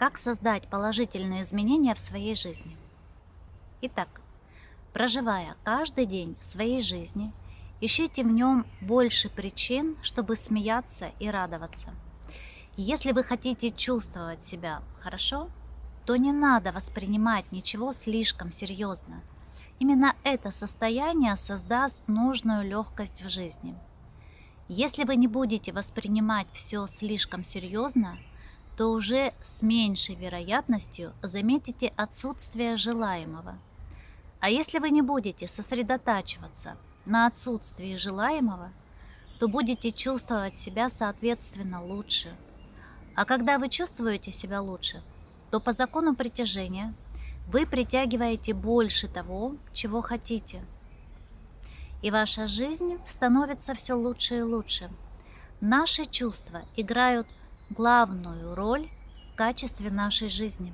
Как создать положительные изменения в своей жизни? Итак, проживая каждый день своей жизни, ищите в нем больше причин, чтобы смеяться и радоваться. Если вы хотите чувствовать себя хорошо, то не надо воспринимать ничего слишком серьезно. Именно это состояние создаст нужную легкость в жизни. Если вы не будете воспринимать все слишком серьезно, то уже с меньшей вероятностью заметите отсутствие желаемого. А если вы не будете сосредотачиваться на отсутствии желаемого, то будете чувствовать себя соответственно лучше. А когда вы чувствуете себя лучше, то по закону притяжения вы притягиваете больше того, чего хотите. И ваша жизнь становится все лучше и лучше. Наши чувства играют главную роль в качестве нашей жизни.